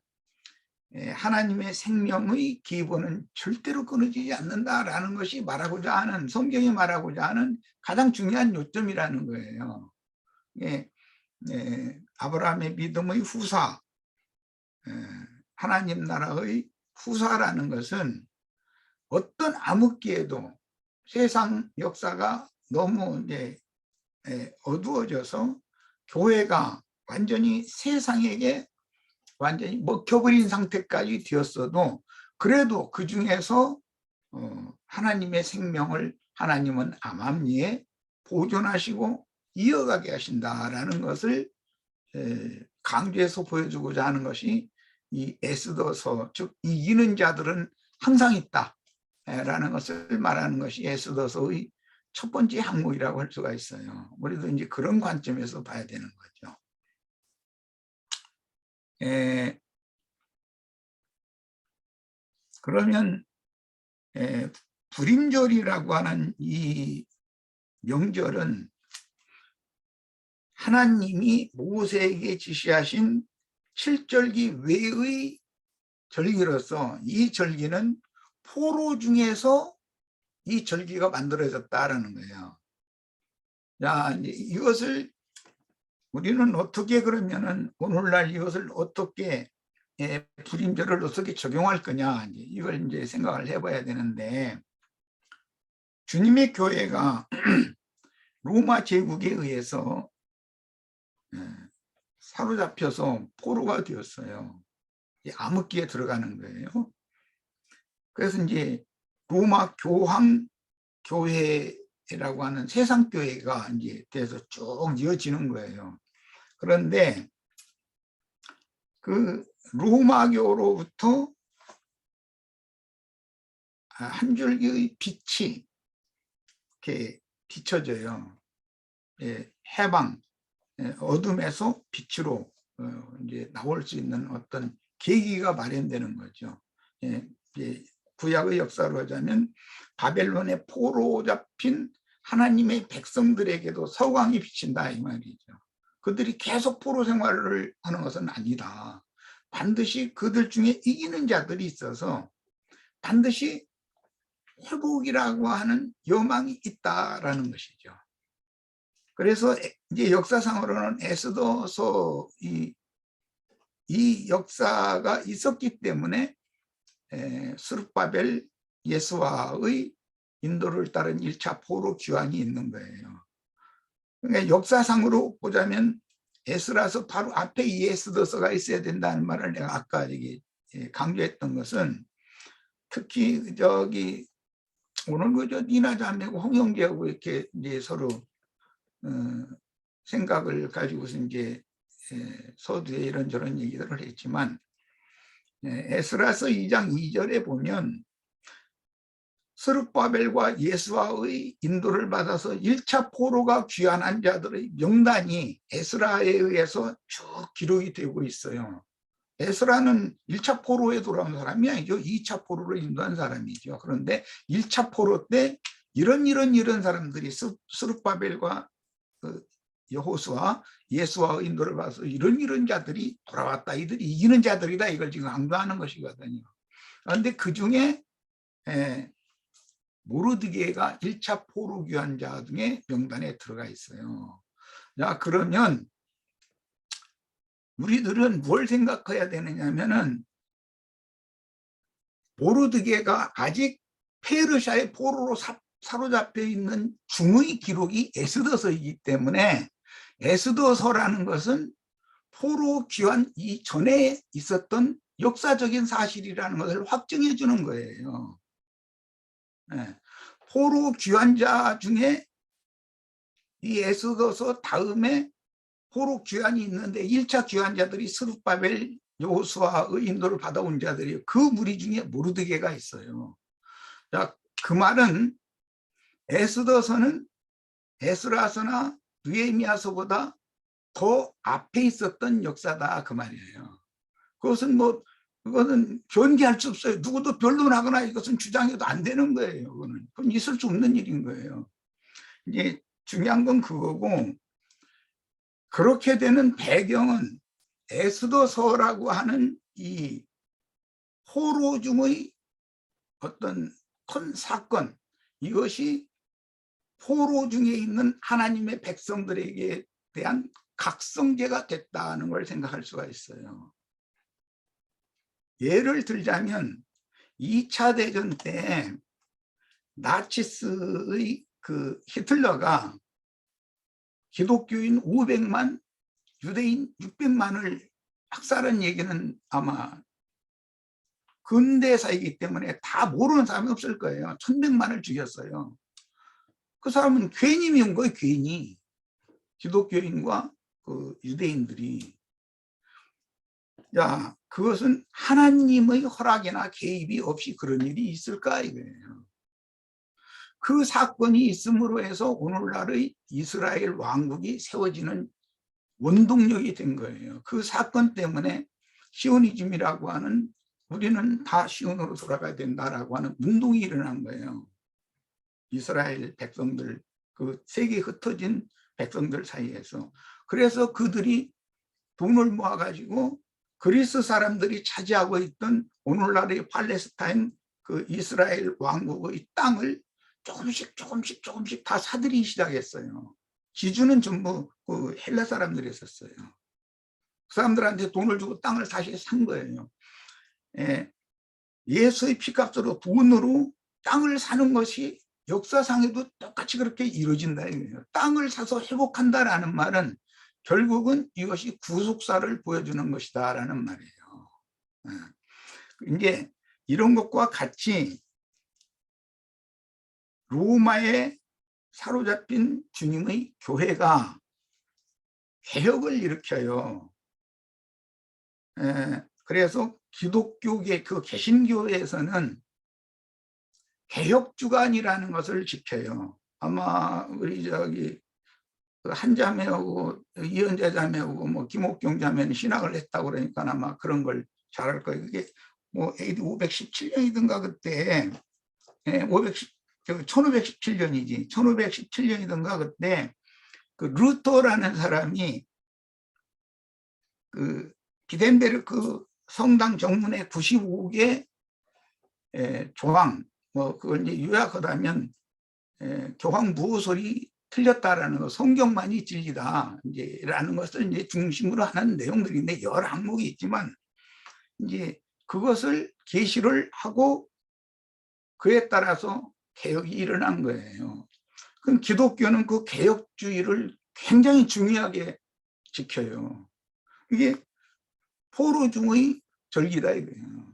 하나님의 생명의 기본은 절대로 끊어지지 않는다라는 것이 말하고자 하는, 성경이 말하고자 하는 가장 중요한 요점이라는 거예요. 아브라함의 믿음의 후사, 하나님 나라의 후사라는 것은 어떤 암흑기에도 세상 역사가 너무 이제 어두워져서 교회가 완전히 세상에게 완전히 먹혀버린 상태까지 되었어도, 그래도 그 중에서 하나님의 생명을 하나님은 암암리에 보존하시고 이어가게 하신다라는 것을 강조해서 보여주고자 하는 것이 이 에스더서, 즉 이기는 자들은 항상 있다 라는 것을 말하는 것이 에스더서의 첫 번째 항목이라고 할 수가 있어요. 우리도 이제 그런 관점에서 봐야 되는 거죠. 그러면 불임절이라고 하는 이 명절은 하나님이 모세에게 지시하신 7절기 외의 절기로서 이 절기는 포로 중에서 이 절기가 만들어졌다라는 거예요. 자, 이것을 우리는 어떻게 그러면은 오늘날 이것을 어떻게 불임절을 어떻게 적용할 거냐 이걸 이제 생각을 해봐야 되는데, 주님의 교회가 로마 제국에 의해서 사로잡혀서 포로가 되었어요. 암흑기에 들어가는 거예요. 그래서 이제 로마 교황 교회라고 하는 세상 교회가 이제 돼서 쭉 이어지는 거예요. 그런데 그 로마교로부터 한 줄기의 빛이 이렇게 비춰져요. 해방, 어둠에서 빛으로 이제 나올 수 있는 어떤 계기가 마련되는 거죠. 구약의 역사로 하자면 바벨론의 포로 잡힌 하나님의 백성들에게도 서광이 비친다 이 말이죠. 그들이 계속 포로 생활을 하는 것은 아니다. 반드시 그들 중에 이기는 자들이 있어서 반드시 회복이라고 하는 여망이 있다라는 것이죠. 그래서 이제 역사상으로는 에스더서 이 역사가 있었기 때문에 스룹바벨 예수와의 인도를 따른 1차 포로 귀환이 있는 거예요. 그러니까 역사상으로 보자면 에스라서 바로 앞에 이 에스더서가 있어야 된다는 말을 내가 아까 강조했던 것은, 특히 저기 오늘 그저 니나 자매고 홍영재하고 이렇게 이제 서로 생각을 가지고서 이제 서두에 이런저런 얘기들을 했지만, 에스라서 2장 2절에 보면 스룹바벨과 예수와의 인도를 받아서 1차 포로가 귀환한 자들의 명단이 에스라에 의해서 쭉 기록이 되고 있어요. 에스라는 1차 포로에 돌아온 사람이 아니죠. 2차 포로를 인도한 사람이죠. 그런데 1차 포로 때 이런 사람들이 스룹바벨과 여호수아, 예수와의 인도를 받아서 이런 자들이 돌아왔다. 이들이 이기는 자들이다. 이걸 지금 강조하는 것이거든요. 그런데 그 중에 모르드게가 1차 포로 귀환 자 중에 명단에 들어가 있어요. 자, 그러면 우리들은 뭘 생각해야 되느냐면은, 모르드게가 아직 페르시아의 포로로 사로잡혀 있는 중의 기록이 에스더서이기 때문에 에스더서라는 것은 포로 귀환 이전에 있었던 역사적인 사실이라는 것을 확증해 주는 거예요. 포로 귀환자 중에 이 에스더서 다음에 포로 귀환이 있는데 1차 귀환자들이 스룹바벨, 여호수아의 인도를 받아온 자들이 그 무리 중에 모르드게가 있어요. 자, 그 말은 에스더서는 에스라서나 느헤미야서보다 더 앞에 있었던 역사다 그 말이에요. 그것은 변기할 수 없어요. 누구도 변론하거나 이것은 주장해도 안 되는 거예요. 그건 있을 수 없는 일인 거예요. 이제 중요한 건 그거고, 그렇게 되는 배경은 에스더서라고 하는 이 포로 중의 어떤 큰 사건, 이것이 포로 중에 있는 하나님의 백성들에게 대한 각성제가 됐다는 걸 생각할 수가 있어요. 예를 들자면 2차 대전 때 나치스의 그 히틀러가 기독교인 500만, 유대인 600만을 학살한 얘기는 아마 근대사이기 때문에 다 모르는 사람이 없을 거예요. 1100만을 죽였어요. 그 사람은 괜히 미운 거예요. 괜히 기독교인과 그 유대인들이 야, 그것은 하나님의 허락이나 개입이 없이 그런 일이 있을까 이거예요. 그 사건이 있음으로 해서 오늘날의 이스라엘 왕국이 세워지는 원동력이 된 거예요. 그 사건 때문에 시오니즘이라고 하는 우리는 다 시온으로 돌아가야 된다라고 하는 운동이 일어난 거예요. 이스라엘 백성들, 그 세계에 흩어진 백성들 사이에서. 그래서 그들이 돈을 모아가지고 그리스 사람들이 차지하고 있던 오늘날의 팔레스타인 그 이스라엘 왕국의 땅을 조금씩 다 사들이기 시작했어요. 지주는 전부 그 헬라 사람들이 있었어요. 그 사람들한테 돈을 주고 땅을 다시 산 거예요. 예수의 피값으로 돈으로 땅을 사는 것이 역사상에도 똑같이 그렇게 이루어진다 이거예요. 땅을 사서 회복한다라는 말은 결국은 이것이 구속사를 보여주는 것이다라는 말이에요. 이제 이런 것과 같이 로마에 사로잡힌 주님의 교회가 개혁을 일으켜요. 그래서 기독교계 그 개신교회에서는 개혁주간이라는 것을 지켜요. 아마 우리 저기 한자매하고 이현자 자매하고 뭐 김옥경 자매는 신학을 했다고 그러니까 아마 그런 걸 잘할 거예요. 그게 뭐 AD 517년이든가 그때 1517년이지 1517년이든가 그때 그 루터라는 사람이 그 비덴베르크 성당 정문에 95개 조항 뭐 그걸 이제 요약하다면 교황 무호설이 틀렸다라는 거, 성경만이 진리다 이제라는 것을 이제 중심으로 하는 내용들인데 여러 항목이 있지만 이제 그것을 계시를 하고 그에 따라서 개혁이 일어난 거예요. 그럼 기독교는 그 개혁주의를 굉장히 중요하게 지켜요. 이게 포로 중의 절기다 이거예요.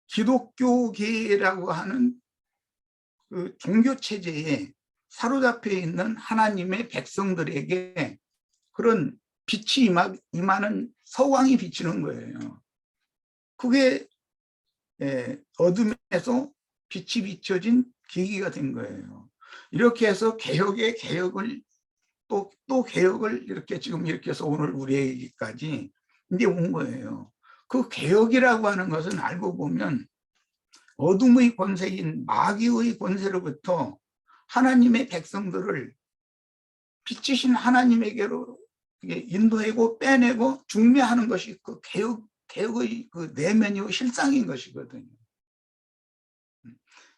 기독교계라고 하는 그 종교 체제에 사로잡혀 있는 하나님의 백성들에게 그런 빛이 임하는 서광이 비치는 거예요. 그게 어둠에서 빛이 비춰진 계기가 된 거예요. 이렇게 해서 개혁의 개혁을 또 개혁을 이렇게 지금 이렇게 해서 오늘 우리에게까지 이제 온 거예요. 그 개혁이라고 하는 것은 알고 보면 어둠의 권세인 마귀의 권세로부터 하나님의 백성들을 빛이신 하나님에게로 인도하고 빼내고 중매하는 것이 그 개혁의 그 내면이고 실상인 것이거든요.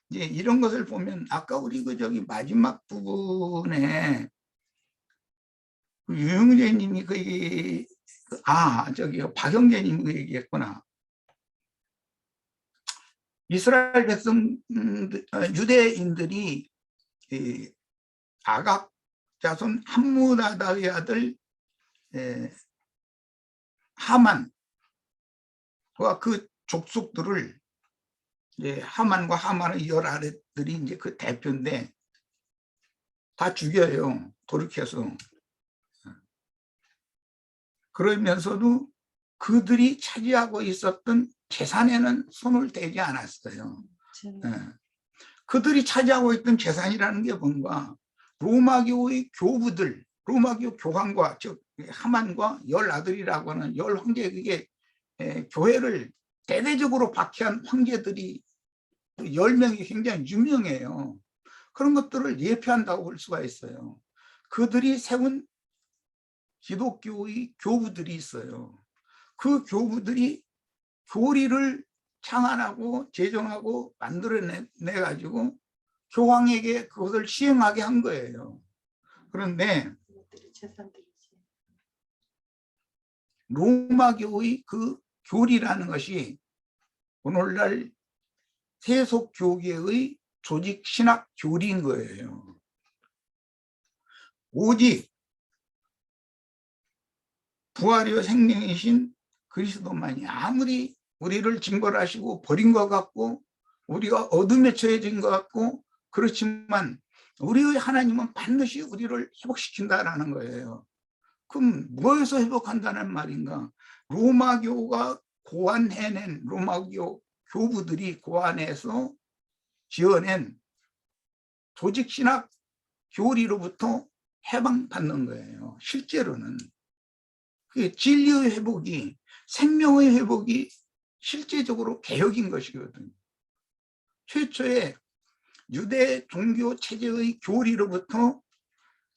이제 이런 것을 보면 아까 우리 그 저기 마지막 부분에 그 유영재님이 저기 박영재님이 그 얘기했구나. 이스라엘 백성 유대인들이 아각 자손 함무다다의 아들 하만과 그 족속들을 이제 하만과 하만의 열 아들들이 이제 그 대표인데 다 죽여요. 돌이켜서. 그러면서도 그들이 차지하고 있었던 재산에는 손을 대지 않았어요. 그들이 차지하고 있던 재산이라는 게 뭔가 로마교의 교부들, 로마교 교황과 즉 하만과 열 아들이라고 하는 열 황제, 그게 교회를 대대적으로 박해한 황제들이 10명이 굉장히 유명해요. 그런 것들을 예표한다고 볼 수가 있어요. 그들이 세운 기독교의 교부들이 있어요. 그 교부들이 교리를 창안하고 제정하고 만들어내가지고 교황에게 그것을 시행하게 한 거예요. 그런데 로마교의 그 교리라는 것이 오늘날 세속교계의 조직 신학 교리인 거예요. 오직 부활이요 생명이신 그리스도만이 아무리 우리를 징벌하시고 버린 것 같고 우리가 어둠에 처해진 것 같고 그렇지만 우리의 하나님은 반드시 우리를 회복시킨다라는 거예요. 그럼 뭐에서 회복한다는 말인가? 로마교가 고안해낸 로마교 교부들이 고안해서 지어낸 조직신학 교리로부터 해방받는 거예요. 실제로는 그 진리의 회복이, 생명의 회복이 실제적으로 개혁인 것이거든요. 최초의 유대 종교 체제의 교리로부터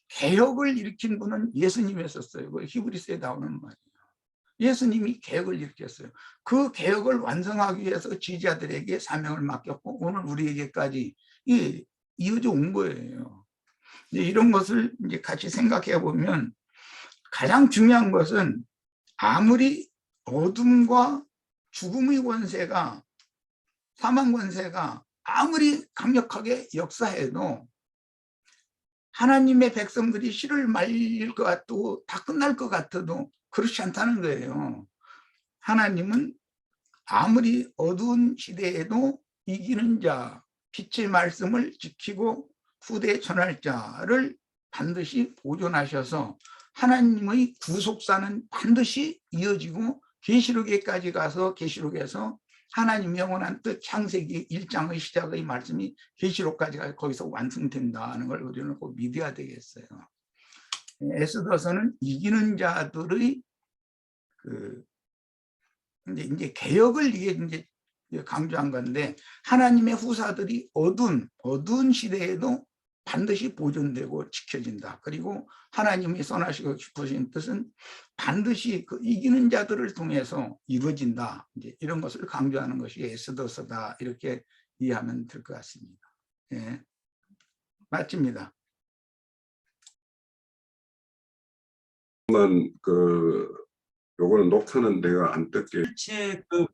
개혁을 일으킨 분은 예수님이었어요. 그 히브리서에 나오는 말이에요. 예수님이 개혁을 일으켰어요. 그 개혁을 완성하기 위해서 지지자들에게 사명을 맡겼고 오늘 우리에게까지 이어져 온 거예요. 이제 이런 것을 이제 같이 생각해 보면 가장 중요한 것은 아무리 어둠과 죽음의 권세가, 사망 권세가 아무리 강력하게 역사해도 하나님의 백성들이 씨를 말릴 것 같고 다 끝날 것 같아도 그렇지 않다는 거예요. 하나님은 아무리 어두운 시대에도 이기는 자, 빛의 말씀을 지키고 후대에 전할 자를 반드시 보존하셔서 하나님의 구속사는 반드시 이어지고 계시록에까지 가서 계시록에서 하나님 영원한 뜻 창세기 1장의 시작의 말씀이 계시록까지 가서 거기서 완성된다는 걸 우리는 꼭 믿어야 되겠어요. 에스더서는 이기는 자들의 이제 개혁을 이제 강조한 건데 하나님의 후사들이 어두운 시대에도 반드시 보존되고 지켜진다. 그리고 하나님이 선하시고 싶으신 뜻은 반드시 그 이기는 자들을 통해서 이루어진다. 이제 이런 것을 강조하는 것이 에스더서다. 이렇게 이해하면 될 것 같습니다. 예. 맞습니다. 요거는 녹화는 내가 안 뜯게. 실제 그